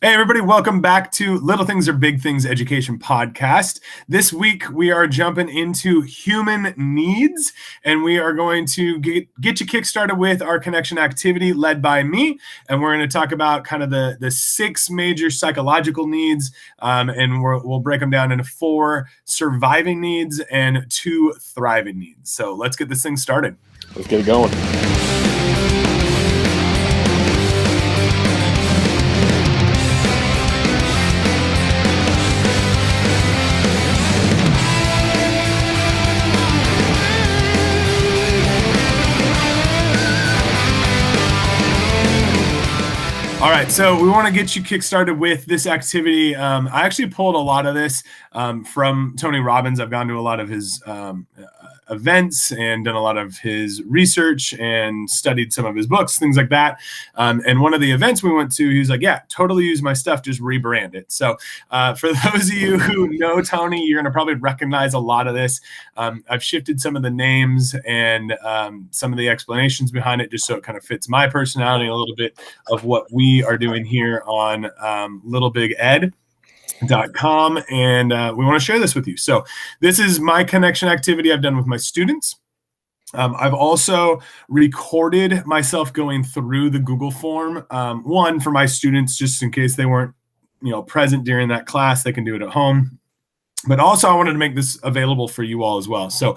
Hey, everybody, welcome back to Little Things Are Big Things Education Podcast. This week, we are jumping into human needs, and we are going to get you kickstarted with our connection activity led by me. And we're going to talk about kind of the six major psychological needs, and we'll break them down into 4 surviving needs and 2 thriving needs. So let's get this thing started. Let's get it going. All right, so we want to get you kickstarted with this activity. I actually pulled a lot of this from Tony Robbins. I've gone to a lot of his events and done a lot of his research and studied some of his books, things like that. And one of the events we went to, he was like, yeah, totally use my stuff, just rebrand it. So for those of you who know Tony, you're going to probably recognize a lot of this. I've shifted some of the names and some of the explanations behind it just so it kind of fits my personality and a little bit of what we are doing here on littlebiged.com, and we want to share this with you. So this is my connection activity I've done with my students. I've also recorded myself going through the Google form, one for my students, just in case they weren't present during that class, they can do it at home. But also, I wanted to make this available for you all as well. So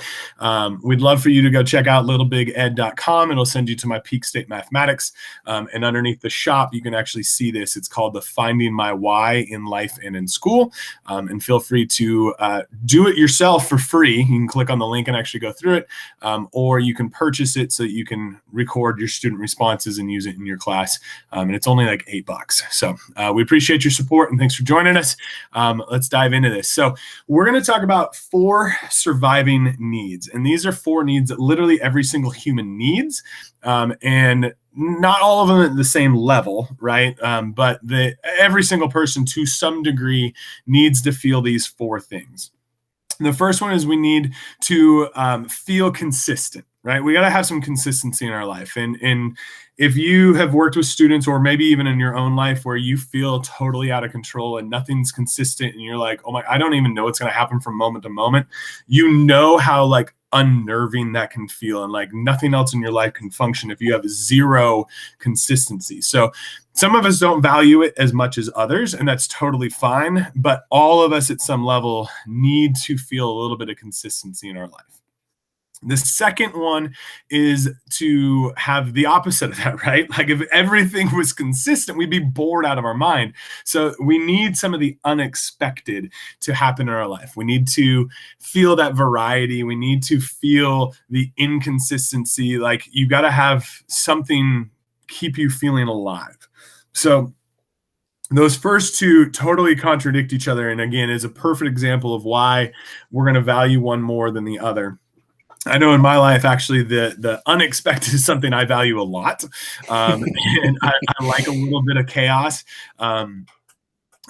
we'd love for you to go check out littlebiged.com. It'll send you to my peak state mathematics. And underneath the shop, you can actually see this. It's called the Finding My Why in Life and in School. And feel free to do it yourself for free. You can click on the link and actually go through it. Or you can purchase it so that you can record your student responses and use it in your class. And it's only like $8. So we appreciate your support and thanks for joining us. Let's dive into this. So we're going to talk about 4 surviving needs. And these are 4 needs that literally every single human needs. And not all of them at the same level, right? But every single person to some degree needs to feel these 4 things. The first one is we need to feel consistent, right? We got to have some consistency in our life. And if you have worked with students or maybe even in your own life where you feel totally out of control and nothing's consistent and you're like, oh my, I don't even know what's going to happen from moment to moment. You know how like unnerving that can feel, and like nothing else in your life can function if you have 0 consistency. So some of us don't value it as much as others, and that's totally fine. But all of us at some level need to feel a little bit of consistency in our life. The second one is to have the opposite of that, right? Like if everything was consistent, we'd be bored out of our mind. So we need some of the unexpected to happen in our life. We need to feel that variety. We need to feel the inconsistency. Like you got to have something keep you feeling alive. So those first 2 totally contradict each other. And again, is a perfect example of why we're going to value one more than the other. I know in my life, actually, the unexpected is something I value a lot. And I like a little bit of chaos. And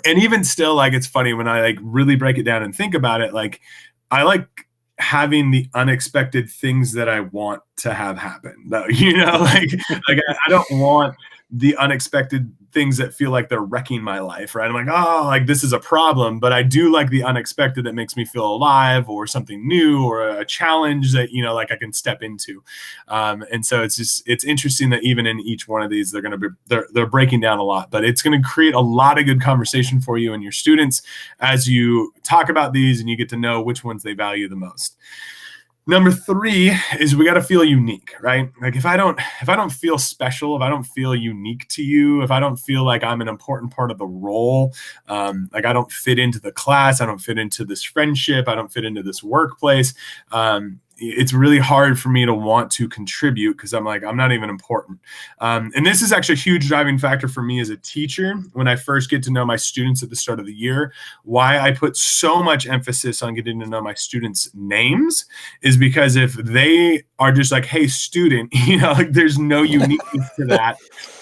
even still, like, it's funny when I like really break it down and think about it, like I like having the unexpected things that I want to have happen, though, like I don't want the unexpected things that feel like they're wrecking my life, right? I'm like, oh, like this is a problem, but I do like the unexpected that makes me feel alive, or something new, or a challenge that, like I can step into. And so it's interesting that even in each one of these, they're breaking down a lot, but it's going to create a lot of good conversation for you and your students as you talk about these and you get to know which ones they value the most. Number 3 is we got to feel unique, right? Like if I don't feel special, if I don't feel unique to you, if I don't feel like I'm an important part of the role, like I don't fit into the class, I don't fit into this friendship, I don't fit into this workplace, it's really hard for me to want to contribute because I'm like, I'm not even important. And this is actually a huge driving factor for me as a teacher when I first get to know my students at the start of the year. Why I put so much emphasis on getting to know my students' names is because if they are just like, hey, student, like there's no uniqueness to that,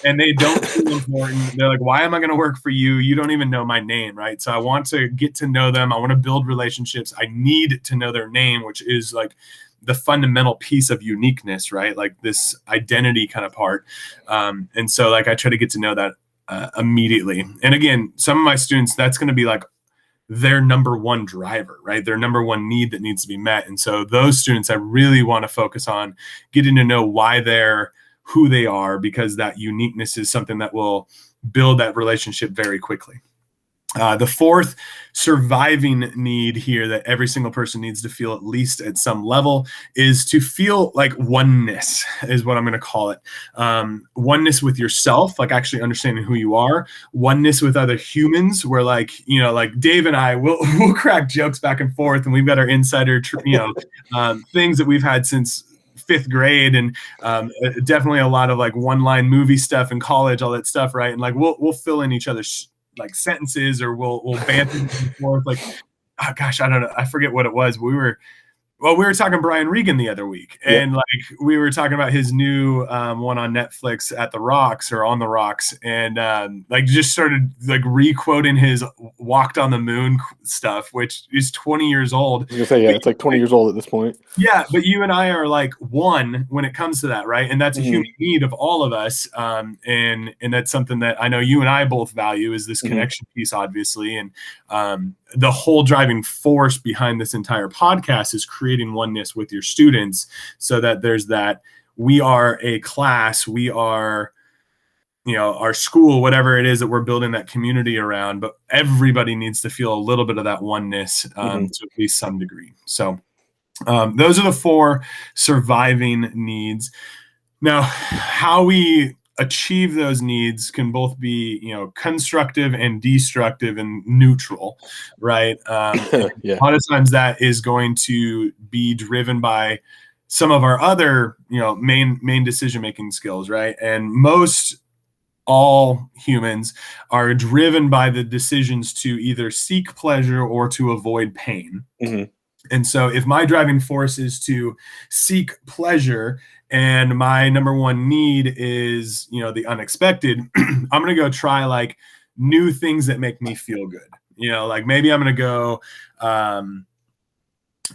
and they don't feel important. They're like, why am I going to work for you? You don't even know my name, right? So I want to get to know them. I want to build relationships. I need to know their name, which is like the fundamental piece of uniqueness, right? Like this identity kind of part. And so like I try to get to know that immediately. And again, some of my students, that's going to be like their number one driver, right? Their number one need that needs to be met. And so those students, I really want to focus on getting to know why they're who they are, because that uniqueness is something that will build that relationship very quickly. The fourth surviving need here that every single person needs to feel at least at some level is to feel like oneness, is what I'm going to call it. Oneness with yourself, like actually understanding who you are. Oneness with other humans, where like, you know, like Dave and I we'll crack jokes back and forth, and we've got our insider, things that we've had since fifth grade, and definitely a lot of like one-line movie stuff in college, all that stuff, right? And like we'll fill in each other's like sentences, or we'll banter back and forth. Like, oh gosh, I don't know, I forget what it was. We were talking Brian Regan the other week, and like we were talking about his new one on Netflix, At the Rocks, or On the Rocks, and like just started like re-quoting his Walked on the Moon stuff, which is 20 years old. I was gonna say, yeah, it's like 20 years old at this point. Yeah, but you and I are like one when it comes to that, right? And that's a human need of all of us, and that's something that I know you and I both value, is this connection piece, obviously. And the whole driving force behind this entire podcast is creating oneness with your students, so that there's that we are a class, we are, you know, our school, whatever it is that we're building that community around, but everybody needs to feel a little bit of that oneness to at least some degree. So those are the four surviving needs. Now, how we achieve those needs can both be, you know, constructive and destructive and neutral, right? A lot of times that is going to be driven by some of our other, you know, main decision-making skills, right? And all humans are driven by the decisions to either seek pleasure or to avoid pain. And so if my driving force is to seek pleasure, and my number one need is, you know, the unexpected, I'm going to go try like new things that make me feel good. You know, like maybe I'm going to go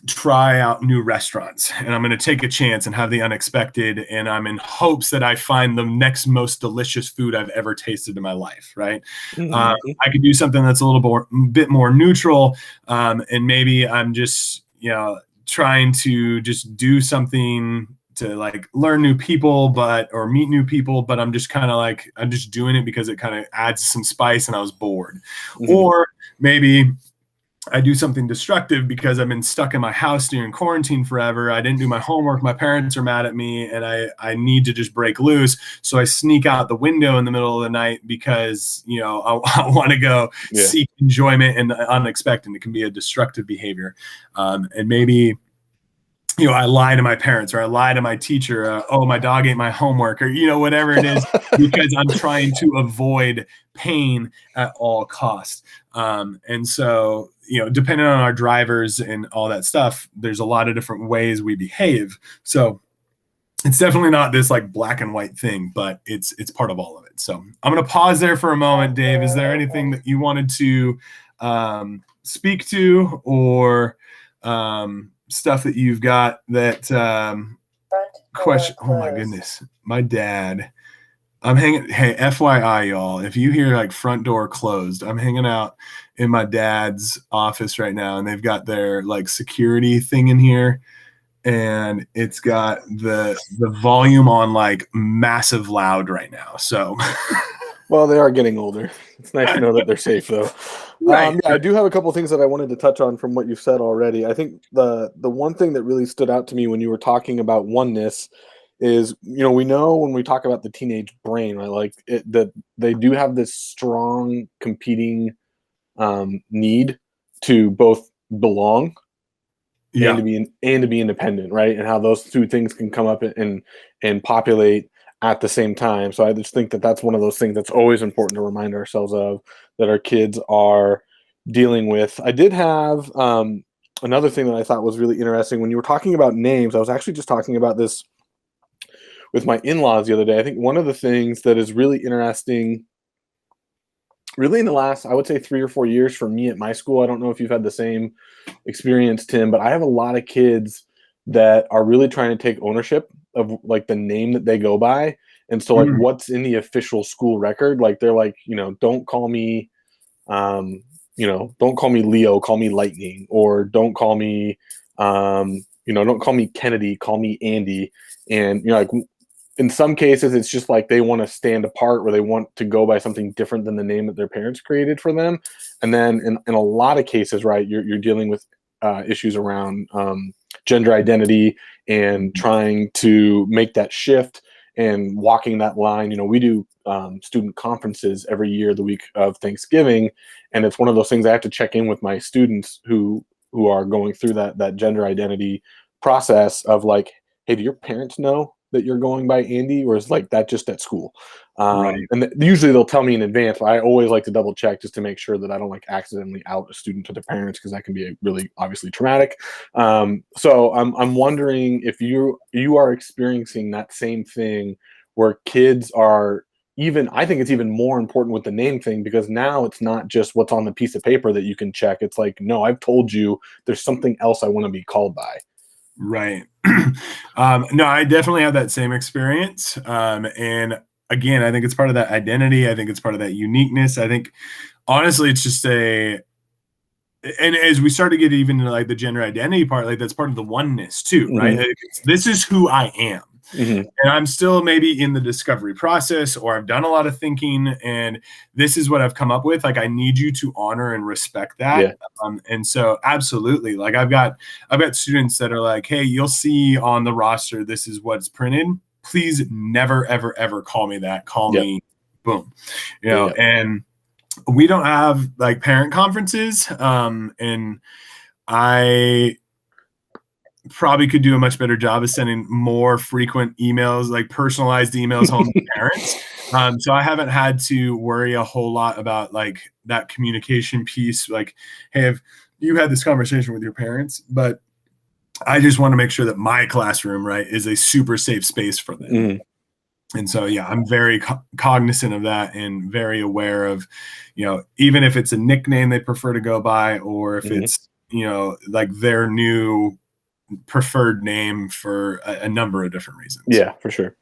try out new restaurants, and I'm going to take a chance and have the unexpected, and I'm in hopes that I find the next most delicious food I've ever tasted in my life, right? I could do something that's a little bit more neutral, and maybe I'm just, you know, trying to just do something to like learn new people, or meet new people, but I'm just kind of like, I'm just doing it because it kind of adds some spice and I was bored. Or maybe I do something destructive because I've been stuck in my house during quarantine forever. I didn't do my homework. My parents are mad at me, and I need to just break loose. So I sneak out the window in the middle of the night because, you know, I want to go seek enjoyment and unexpected. It can be a destructive behavior. And maybe, you know, I lie to my parents, or I lie to my teacher. Oh, my dog ate my homework, or, you know, whatever it is, because I'm trying to avoid pain at all costs. And so, you know, depending on our drivers and all that stuff, there's a lot of different ways we behave. So it's definitely not this like black and white thing, but it's part of all of it. So I'm going to pause there for a moment. Dave, is there anything that you wanted to speak to, or stuff that you've got that question? Oh my goodness, my dad. I'm hanging. Hey, FYI, y'all, if you hear like front door closed, I'm hanging out in my dad's office right now, and they've got their like security thing in here, and it's got the volume on like massive loud right now. So, well, they are getting older. It's nice to know that they're safe, though. Right. I do have a couple of things that I wanted to touch on from what you've said already. I think the one thing that really stood out to me when you were talking about oneness is, you know, we know when we talk about the teenage brain, right, like that they do have this strong competing need to both belong and to be independent, right? And how those two things can come up and populate at the same time. So I just think that that's one of those things that's always important to remind ourselves of, that our kids are dealing with. I did have another thing that I thought was really interesting when you were talking about names. I was actually just talking about this with my in-laws the other day. I think one of the things that is really interesting, really in the last, I would say 3 or 4 years for me at my school, I don't know if you've had the same experience, Tim, but I have a lot of kids that are really trying to take ownership of like the name that they go by, And so like what's in the official school record, like they're like, don't call me don't call me Leo, call me Lightning, or don't call me don't call me Kennedy, call me Andy. And like in some cases it's just like they want to stand apart, or they want to go by something different than the name that their parents created for them. And then in a lot of cases, right, you're dealing with issues around gender identity and trying to make that shift and walking that line. We do student conferences every year, the week of Thanksgiving, and it's one of those things I have to check in with my students who are going through that gender identity process of like, hey, do your parents know that you're going by Andy, or is like that just at school? Right. And usually they'll tell me in advance, but I always like to double check just to make sure that I don't like accidentally out a student to their parents, because that can be really obviously traumatic. So I'm wondering if you are experiencing that same thing where kids are I think it's even more important with the name thing, because now it's not just what's on the piece of paper that you can check. It's like, no, I've told you there's something else I want to be called by. Right. No, I definitely have that same experience. And again, I think it's part of that identity. I think it's part of that uniqueness. I think honestly, it's just and as we start to get even into like the gender identity part, like that's part of the oneness too, right? Like, this is who I am. And I'm still maybe in the discovery process, or I've done a lot of thinking, and this is what I've come up with. Like, I need you to honor and respect that. Yeah. And so absolutely, like I've got students that are like, hey, you'll see on the roster, this is what's printed. Please never, ever, ever call me that. Call me boom, and we don't have like parent conferences. And I probably could do a much better job of sending more frequent emails, like personalized emails home to parents. So I haven't had to worry a whole lot about like that communication piece. Like, hey, have you had this conversation with your parents? But I just want to make sure that my classroom, right, is a super safe space for them. And so, yeah, I'm very cognizant of that, and very aware of, even if it's a nickname they prefer to go by, or if it's, like their new preferred name for a number of different reasons. Yeah, for sure.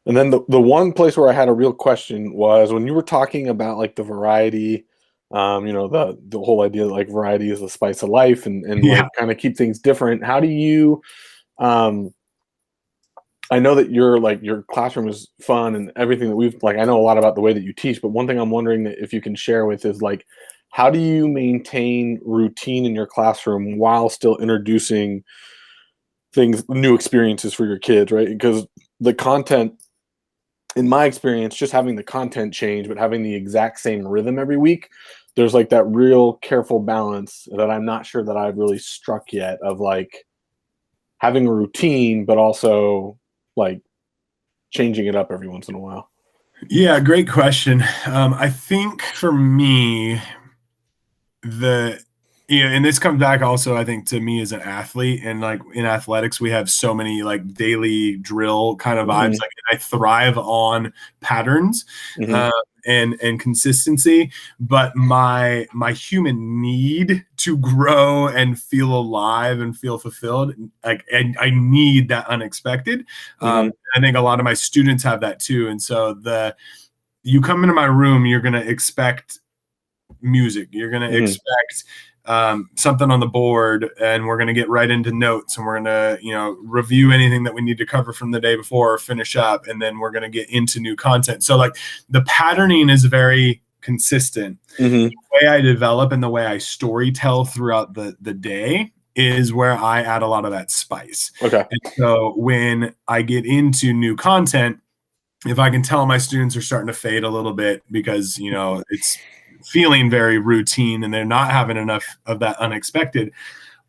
And then the one place where I had a real question was when you were talking about like the variety, the whole idea that like variety is the spice of life, and like kind of keep things different. How do you, I know that your classroom is fun and everything that I know a lot about the way that you teach, but one thing I'm wondering that if you can share with is like, how do you maintain routine in your classroom while still introducing new experiences for your kids, right? Because the content, in my experience, just having the content change, but having the exact same rhythm every week, there's like that real careful balance that I'm not sure that I've really struck yet, of like having a routine, but also like changing it up every once in a while. Yeah, great question. I think for me, and this comes back also, I think, to me as an athlete, and like in athletics, we have so many like daily drill kind of vibes. Like I thrive on patterns and consistency, but my human need to grow and feel alive and feel fulfilled, like, and I need that unexpected. I think a lot of my students have that too. And so you come into my room, you're going to expect music, you're going to expect something on the board, and we're going to get right into notes, and we're going to review anything that we need to cover from the day before or finish up, and then we're going to get into new content. So like the patterning is very consistent. The way I develop and the way I story tell throughout the day is where I add a lot of that spice. Okay. And so when I get into new content, if I can tell my students are starting to fade a little bit because it's feeling very routine and they're not having enough of that unexpected,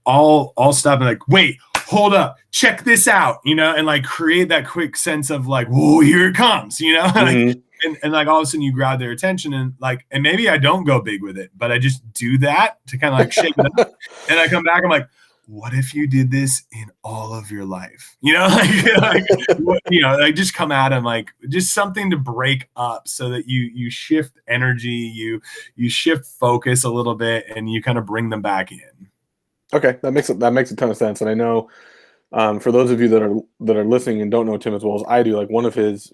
I'll stop and like, wait, hold up, check this out, and like create that quick sense of like, whoa, here it comes, like, and like all of a sudden you grab their attention, and maybe I don't go big with it, but I just do that to kind of like shake it up. And I come back, I'm like, what if you did this in all of your life? Like just come at them, like just something to break up so that you shift energy, you shift focus a little bit, and you kind of bring them back in. Okay. That makes a ton of sense. And I know, for those of you that are listening and don't know Tim as well as I do, like one of his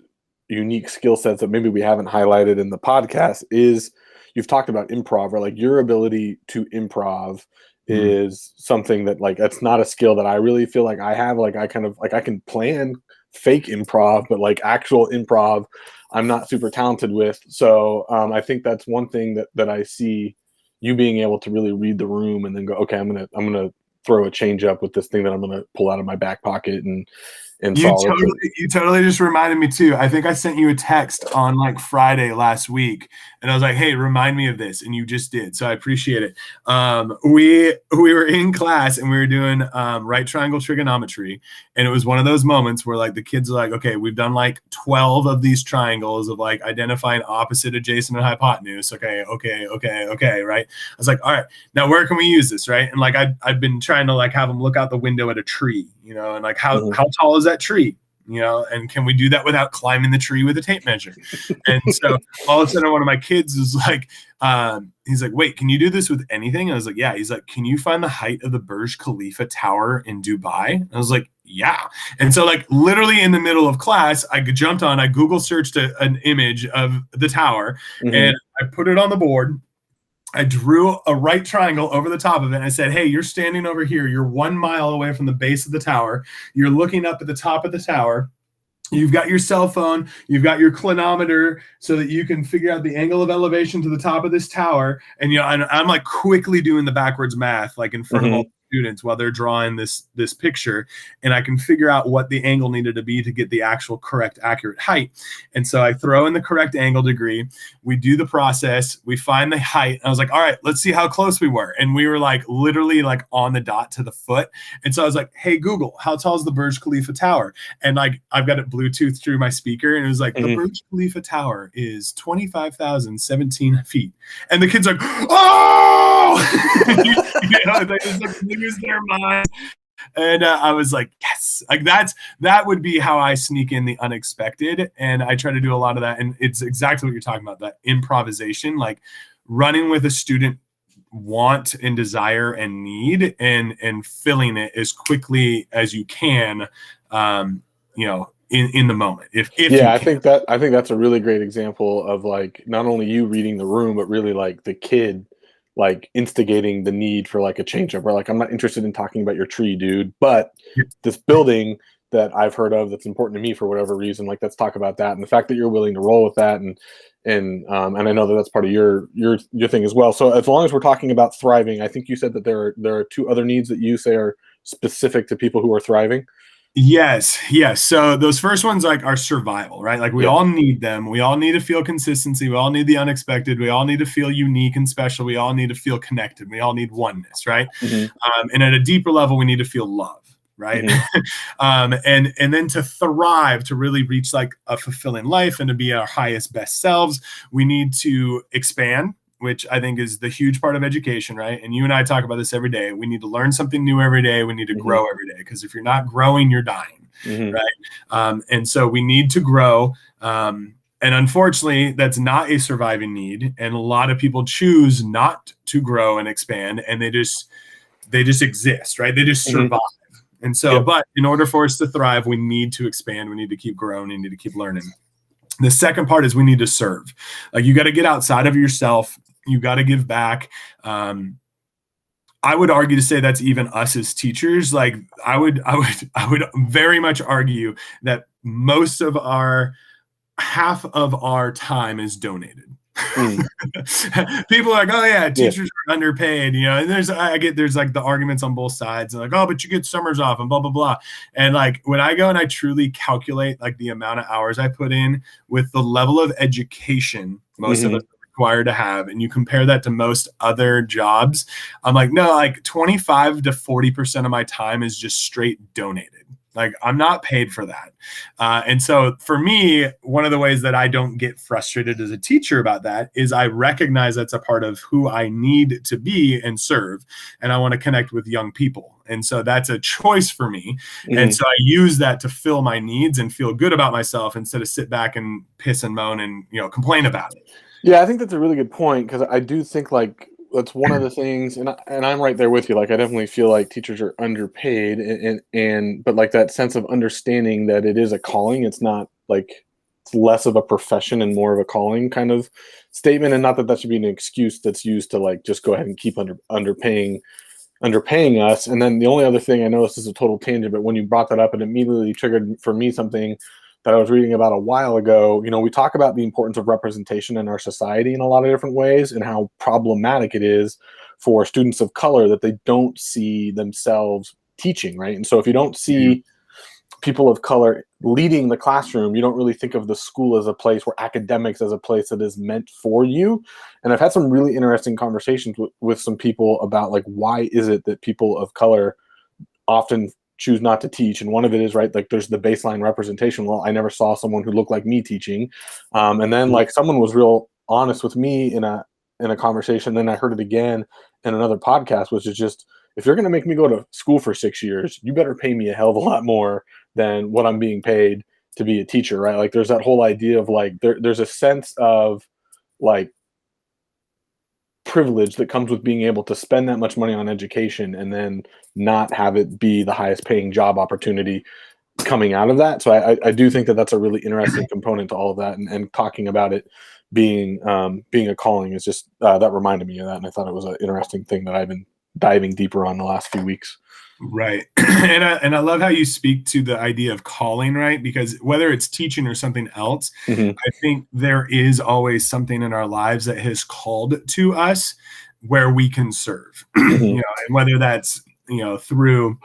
unique skill sets that maybe we haven't highlighted in the podcast is you've talked about improv, or like your ability to improv is something that like that's not a skill that I really feel like I have. Like I kind of like I can plan fake improv, but like actual improv, I'm not super talented with. So I think that's one thing that I see you being able to really read the room and then go, okay, I'm gonna throw a change up with this thing that I'm gonna pull out of my back pocket and solve. You totally just reminded me too. I think I sent you a text on like Friday last week, and I was like, "Hey, remind me of this," and you just did. So I appreciate it. We were in class and we were doing right triangle trigonometry, and it was one of those moments where like the kids are like, "Okay, we've done like 12 of these triangles of like identifying opposite, adjacent, and hypotenuse. Okay, right?" I was like, "All right, now where can we use this, right?" And like I've been trying to like have them look out the window at a tree, and like how tall is that tree, and can we do that without climbing the tree with a tape measure? And so all of a sudden one of my kids is like, he's like, "Wait, can you do this with anything?" I was like, "Yeah." He's like, "Can you find the height of the Burj Khalifa tower in Dubai?" I was like, "Yeah." And so like literally in the middle of class, I Google searched an image of the tower and I put it on the board. I drew a right triangle over the top of it. And I said, "Hey, you're standing over here. You're 1 mile away from the base of the tower. You're looking up at the top of the tower. You've got your cell phone. You've got your clinometer so that you can figure out the angle of elevation to the top of this tower." And, I'm like quickly doing the backwards math, like in front of all students while they're drawing this picture, and I can figure out what the angle needed to be to get the actual correct, accurate height. And so I throw in the correct angle degree. We do the process. We find the height. I was like, "All right, let's see how close we were." And we were like literally like on the dot to the foot. And so I was like, "Hey, Google, how tall is the Burj Khalifa tower?" And like I've got it Bluetooth through my speaker, and it was like, "The Burj Khalifa tower is 25,017 feet." And the kids are like, "Oh!" They just like lose their mind. And I was like, yes, like that would be how I sneak in the unexpected. And I try to do a lot of that. And it's exactly what you're talking about, that improvisation, like running with a student want and desire and need and filling it as quickly as you can, in the moment. If I think that's a really great example of like not only you reading the room, but really like the kid like instigating the need for like a change up, where like, "I'm not interested in talking about your tree, dude, but this building that I've heard of that's important to me for whatever reason, like let's talk about that." And the fact that you're willing to roll with that, and I know that that's part of your thing as well. So as long as we're talking about thriving, I think you said that there are two other needs that you say are specific to people who are thriving. Yes. So those first ones like are survival, right? Like we all need them. We all need to feel consistency. We all need the unexpected. We all need to feel unique and special. We all need to feel connected. We all need oneness, right? And at a deeper level, we need to feel love, right? And then to thrive, to really reach like a fulfilling life and to be our highest, best selves, we need to expand, which I think is the huge part of education, right? And you and I talk about this every day. We need to learn something new every day. We need to grow every day, because if you're not growing, you're dying, right? And so we need to grow. And unfortunately, that's not a surviving need. And a lot of people choose not to grow and expand, and they just exist, right? They just survive. And so, but in order for us to thrive, we need to expand. We need to keep growing. We need to keep learning. The second part is we need to serve. Like you got to get outside of yourself. You got to give back. I would argue to say that's even us as teachers. Like I would very much argue that half of our time is donated. People are like, "Oh yeah, teachers are underpaid," and there's like the arguments on both sides, and like, "Oh, but you get summers off," and blah blah blah. And like when I go and I truly calculate like the amount of hours I put in with the level of education most of us are required to have, and you compare that to most other jobs, I'm like, no, like 25 to 40% of my time is just straight donated. Like I'm not paid for that. And so for me, one of the ways that I don't get frustrated as a teacher about that is I recognize that's a part of who I need to be and serve. And I want to connect with young people. And so that's a choice for me. And so I use that to fill my needs and feel good about myself instead of sit back and piss and moan and, complain about it. Yeah, I think that's a really good point, because I do think like that's one of the things, and I'm right there with you. Like I definitely feel like teachers are underpaid, but like that sense of understanding that it is a calling. It's not like it's less of a profession and more of a calling kind of statement. And not that that should be an excuse that's used to like just go ahead and keep underpaying us. And then the only other thing, I know this is a total tangent, but when you brought that up, it immediately triggered for me something that I was reading about a while ago. You know, we talk about the importance of representation in our society in a lot of different ways, and how problematic it is for students of color that they don't see themselves teaching, right? And so if you don't see people of color leading the classroom, you don't really think of the school as a place, where academics as a place that is meant for you. And I've had some really interesting conversations with some people about like, why is it that people of color often choose not to teach? And one of it is, right, like there's the baseline representation. Well, I never saw someone who looked like me teaching. And then like someone was real honest with me in a conversation. Then I heard it again in another podcast, which is just, if you're going to make me go to school for 6 years, you better pay me a hell of a lot more than what I'm being paid to be a teacher, right? Like there's that whole idea of like, there's a sense of like privilege that comes with being able to spend that much money on education and then not have it be the highest paying job opportunity coming out of that. So I do think that that's a really interesting component to all of that, and talking about it being a calling is just that reminded me of that, and I thought it was an interesting thing that I've been diving deeper on the last few weeks. Right. And I love how you speak to the idea of calling, right? Because whether it's teaching or something else, I think there is always something in our lives that has called to us where we can serve, you know, and whether that's, you know, through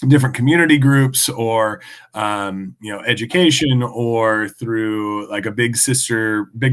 different community groups, or you know, education, or through like a big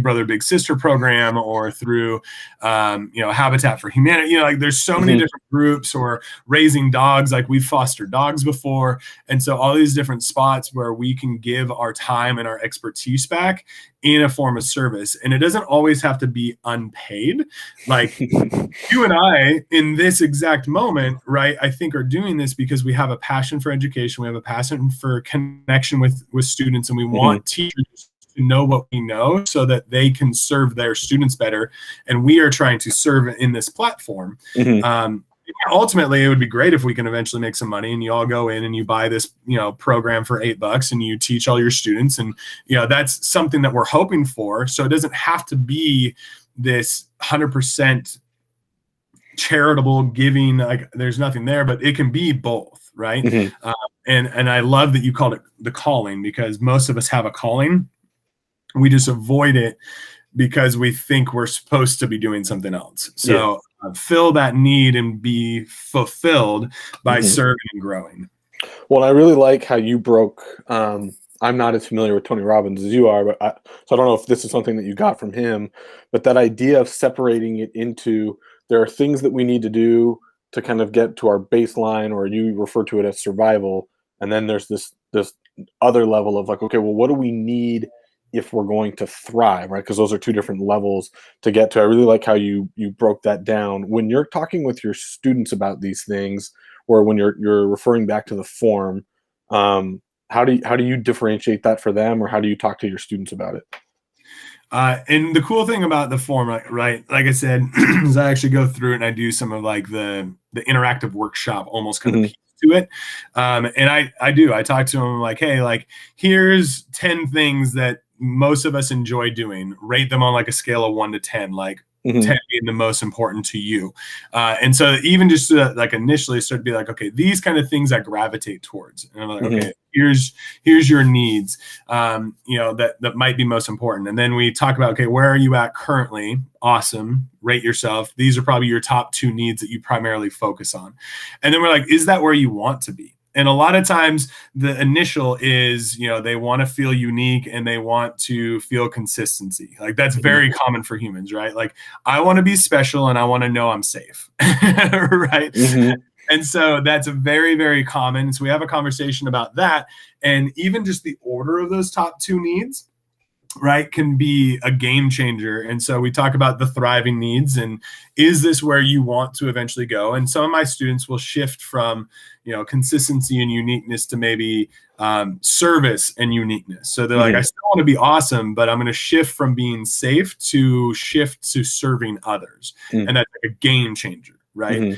brother big sister program, or through you know, Habitat for Humanity. You know, like there's so many different groups, or raising dogs, like we've fostered dogs before. And so all these different spots where we can give our time and our expertise back in a form of service. And it doesn't always have to be unpaid. Like you and I in this exact moment, right, I think are doing this because we have a passion for education. We have a passion for connection with students, and we want teachers to know what we know so that they can serve their students better. And we are trying to serve in this platform. Ultimately, it would be great if we can eventually make some money and you all go in and you buy this, you know, program for $8 and you teach all your students. And, you know, that's something that we're hoping for. So it doesn't have to be this 100% charitable giving, like there's nothing there, but it can be both, right? And I love that you called it the calling, because most of us have a calling. We just avoid it because we think we're supposed to be doing something else. So fill that need and be fulfilled by serving and growing. Well, I really like how you broke, I'm not as familiar with Tony Robbins as you are, but so I don't know if this is something that you got from him, but that idea of separating it into, there are things that we need to do to kind of get to our baseline, or you refer to it as survival. And then there's this other level of like, okay, well, what do we need if we're going to thrive, right? Because those are two different levels to get to. I really like how you broke that down. When you're talking with your students about these things, or when you're referring back to the form, how do you differentiate that for them, or how do you talk to your students about it? And the cool thing about the form, right, like I said, is I actually go through it and I do some of like the interactive workshop almost kind of piece to it. And I talk to them like, hey, like here's 10 things that most of us enjoy doing. Rate them on like a scale of 1 to 10, like 10 being the most important to you. And so even just like initially start to be like, okay, these kind of things I gravitate towards. And I'm like, okay, here's your needs, you know, that might be most important. And then we talk about, okay, where are you at currently? Awesome. Rate yourself. These are probably your top 2 needs that you primarily focus on. And then we're like, is that where you want to be? And a lot of times the initial is, you know, they want to feel unique and they want to feel consistency. Like that's very common for humans, right? Like I want to be special and I want to know I'm safe, right? And so that's a very, very common. So we have a conversation about that. And even just the order of those top 2 needs, right, can be a game changer. And so we talk about the thriving needs and is this where you want to eventually go? And some of my students will shift from, you know, consistency and uniqueness to maybe service and uniqueness. So they're like, I still want to be awesome, but I'm going to shift from being safe to serving others. And that's like a game changer, right?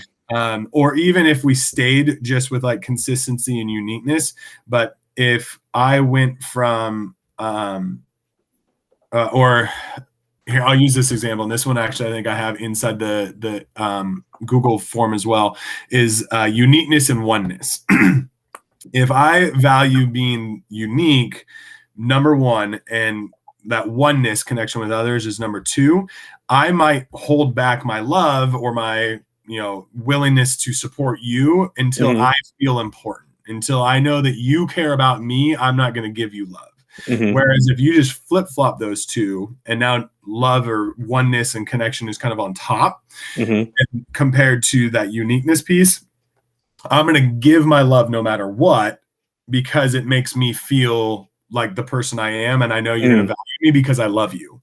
Or even if we stayed just with like consistency and uniqueness, but if I went from or here, I'll use this example. And this one, actually, I think I have inside the Google form as well, is uniqueness and oneness. If I value being unique, number one, and that oneness connection with others is number two, I might hold back my love or my willingness to support you until I feel important. Until I know that you care about me, I'm not going to give you love. Whereas if you just flip-flop those two, and now love or oneness and connection is kind of on top, and compared to that uniqueness piece, I'm going to give my love no matter what, because it makes me feel like the person I am, and I know you're going to value me because I love you,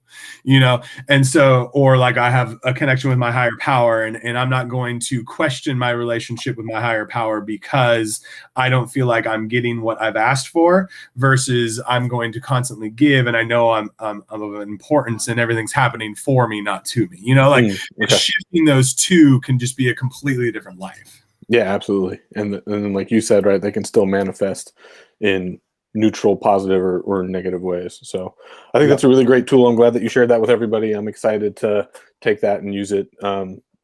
and so, or like I have a connection with my higher power, and I'm not going to question my relationship with my higher power because I don't feel like I'm getting what I've asked for, versus I'm going to constantly give, and I know I'm of importance and everything's happening for me, not to me, shifting those two can just be a completely different life. Yeah, absolutely. And then, like you said, right, they can still manifest in neutral, positive, or negative ways. So I think that's a really great tool. I'm glad that you shared that with everybody. I'm excited to take that and use it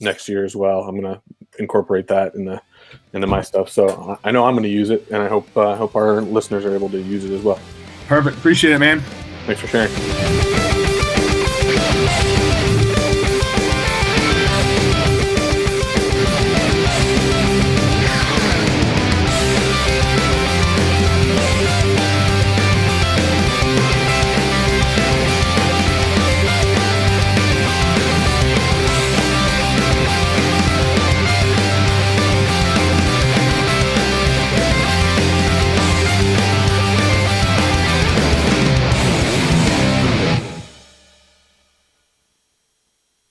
next year as well. I'm going to incorporate that into my stuff. So I know I'm going to use it, and I hope our listeners are able to use it as well. Perfect. Appreciate it, man. Thanks for sharing.